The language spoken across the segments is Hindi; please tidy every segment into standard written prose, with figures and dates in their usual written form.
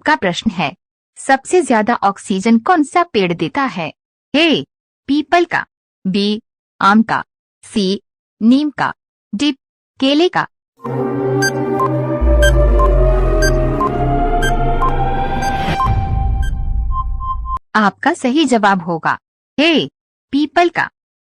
आपका प्रश्न है, सबसे ज्यादा ऑक्सीजन कौन सा पेड़ देता है? ए पीपल का, बी आम का, सी नीम का, डी केले का। आपका सही जवाब होगा ए पीपल का।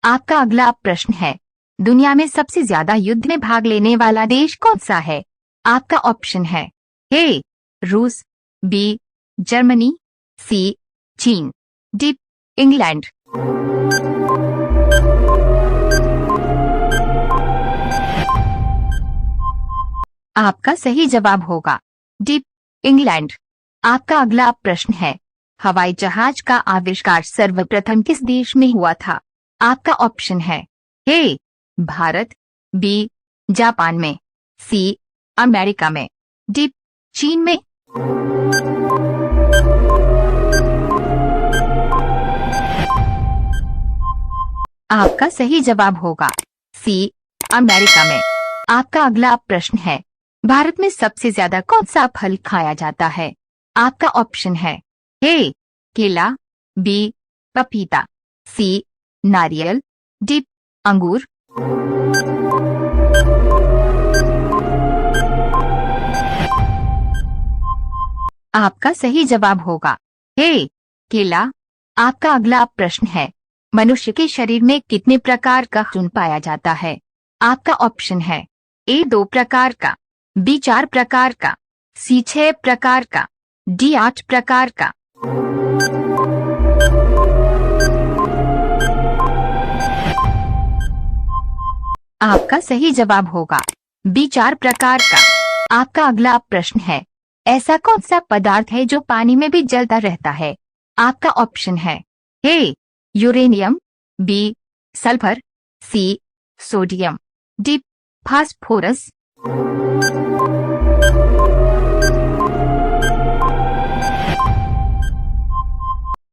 आपका अगला प्रश्न है, दुनिया में सबसे ज्यादा युद्ध में भाग लेने वाला देश कौन सा है? आपका ऑप्शन है ए रूस, बी जर्मनी, सी चीन, डी इंग्लैंड। आपका सही जवाब होगा डी इंग्लैंड। आपका अगला प्रश्न है, हवाई जहाज का आविष्कार सर्वप्रथम किस देश में हुआ था? आपका ऑप्शन है ए भारत, बी जापान में, सी अमेरिका में, डी चीन में। आपका सही जवाब होगा सी अमेरिका में। आपका अगला प्रश्न है, भारत में सबसे ज्यादा कौन सा फल खाया जाता है? आपका ऑप्शन है ए केला, बी पपीता, सी नारियल, डी अंगूर। आपका सही जवाब होगा ए केला। आपका अगला प्रश्न है, मनुष्य के शरीर में कितने प्रकार का खून पाया जाता है? आपका ऑप्शन है ए 2 प्रकार का, बी 4 प्रकार का, सी 6 प्रकार का, डी 8 प्रकार का। आपका सही जवाब होगा बी 4 प्रकार का। आपका अगला प्रश्न है, ऐसा कौन सा पदार्थ है जो पानी में भी जलता रहता है? आपका ऑप्शन है A uranium, B sulphur, C sodium, D phosphorus.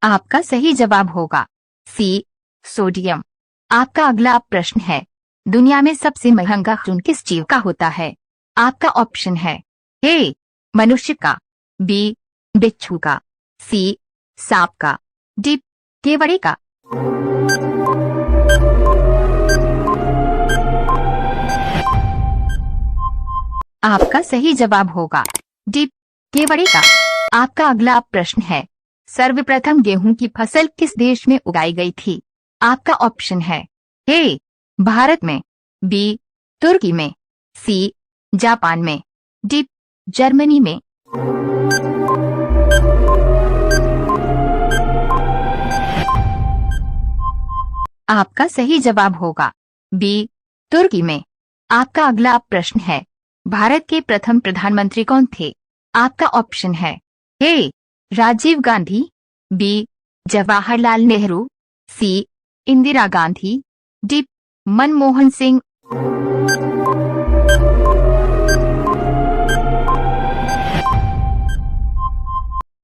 आपका सही जवाब होगा सी सोडियम। आपका अगला प्रश्न है, दुनिया में सबसे महंगा खून किस जीव का होता है? आपका ऑप्शन है ए मनुष्य का, बी बिच्छू का, सी सांप का, डी केवड़े का। आपका सही जवाब होगा डी केवड़े का। आपका अगला प्रश्न है, सर्वप्रथम गेहूं की फसल किस देश में उगाई गई थी? आपका ऑप्शन है ए भारत में, बी तुर्की में, सी जापान में, डी जर्मनी में। आपका सही जवाब होगा बी तुर्की में। आपका अगला प्रश्न है, भारत के प्रथम प्रधानमंत्री कौन थे? आपका ऑप्शन है ए राजीव गांधी, बी जवाहरलाल नेहरू, सी इंदिरा गांधी, डी मनमोहन सिंह।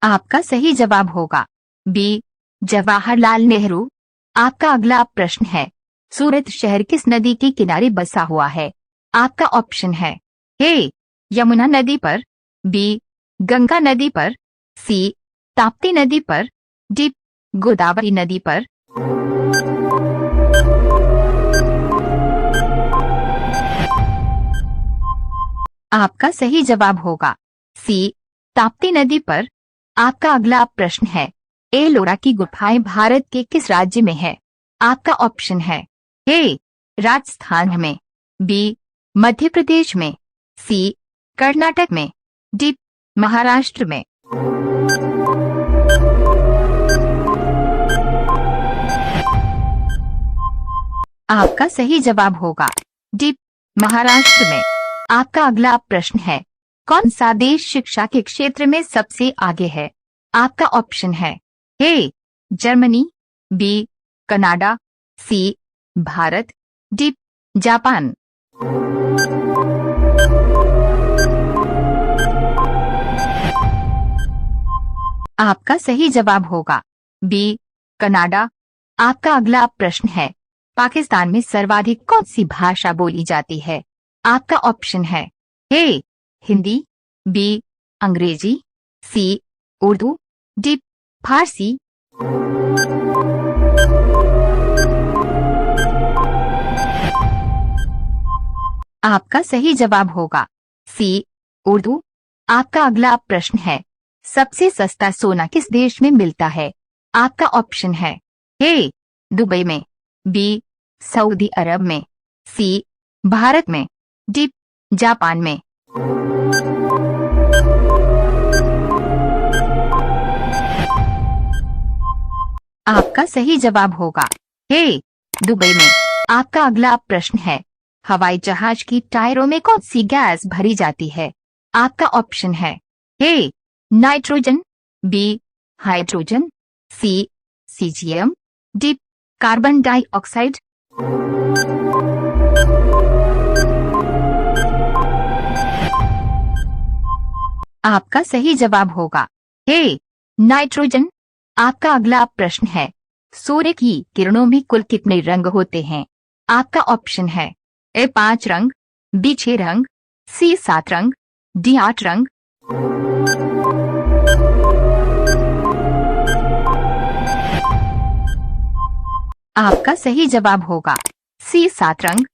आपका सही जवाब होगा बी जवाहरलाल नेहरू। आपका अगला प्रश्न है, सूरत शहर किस नदी के किनारे बसा हुआ है? आपका ऑप्शन है ए यमुना नदी पर, बी गंगा नदी पर, सी ताप्ती नदी पर, डी गोदावरी नदी पर। आपका सही जवाब होगा सी ताप्ती नदी पर। आपका अगला प्रश्न है, एलोरा की गुफाएं भारत के किस राज्य में है? आपका ऑप्शन है ए राजस्थान में, बी मध्य प्रदेश में, सी कर्नाटक में, डी महाराष्ट्र में। आपका सही जवाब होगा डी महाराष्ट्र में। आपका अगला प्रश्न है, कौन सा देश शिक्षा के क्षेत्र में सबसे आगे है? आपका ऑप्शन है A Germany, B Canada, C Bharat, D Japan. आपका सही जवाब होगा बी कनाडा। आपका अगला प्रश्न है, पाकिस्तान में सर्वाधिक कौन सी भाषा बोली जाती है? आपका ऑप्शन है ए हिंदी, बी अंग्रेजी, सी उर्दू, डी फारसी। आपका सही जवाब होगा सी उर्दू। आपका अगला प्रश्न है, सबसे सस्ता सोना किस देश में मिलता है? आपका ऑप्शन है ए दुबई में, बी सऊदी अरब में, सी भारत में, डी जापान में। आपका सही जवाब होगा ए दुबई में। आपका अगला प्रश्न है, हवाई जहाज की टायरों में कौन सी गैस भरी जाती है? आपका ऑप्शन है A nitrogen, B hydrogen, C CGM, D carbon dioxide. आपका सही जवाब होगा ए नाइट्रोजन। आपका अगला प्रश्न है, सूर्य की किरणों में कुल कितने रंग होते हैं? आपका ऑप्शन है ए 5 रंग, बी 6 रंग, सी 7 रंग, डी 8 रंग। आपका सही जवाब होगा सी 7 रंग।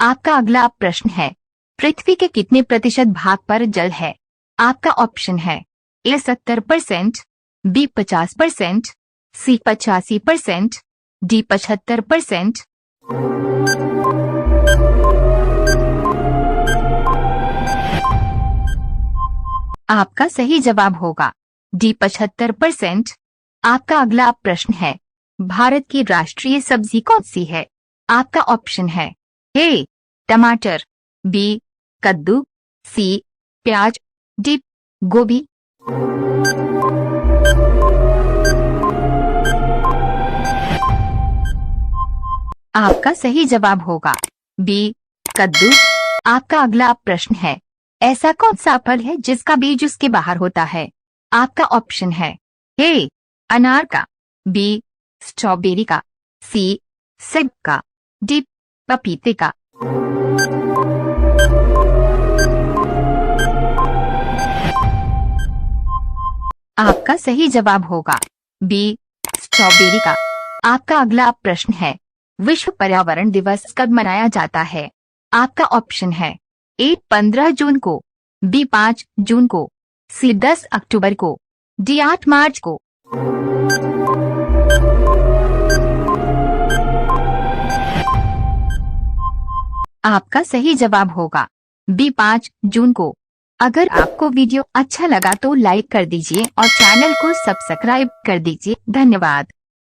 आपका अगला प्रश्न है, पृथ्वी के कितने प्रतिशत भाग पर जल है? आपका ऑप्शन है ए 70%, बी 50%, सी 85%, डी 75%। आपका सही जवाब होगा डी 75%। आपका अगला प्रश्न है, भारत की राष्ट्रीय सब्जी कौन सी है? आपका ऑप्शन है ए टमाटर, बी कद्दू, सी प्याज, डी गोभी। आपका सही जवाब होगा बी कद्दू। आपका अगला प्रश्न है, ऐसा कौन सा फल है जिसका बीज उसके बाहर होता है? आपका ऑप्शन है ए अनार का, बी स्ट्रॉबेरी का, सी सेब का, डी पपीते का। आपका सही जवाब होगा बी स्ट्रॉबेरी का। आपका अगला प्रश्न है, विश्व पर्यावरण दिवस कब मनाया जाता है? आपका ऑप्शन है ए 15 जून को, बी 5 जून को, सी 10 अक्टूबर को, डी 8 मार्च को। आपका सही जवाब होगा बी 5 जून को। अगर आपको वीडियो अच्छा लगा तो लाइक कर दीजिए और चैनल को सब्सक्राइब कर दीजिए। धन्यवाद।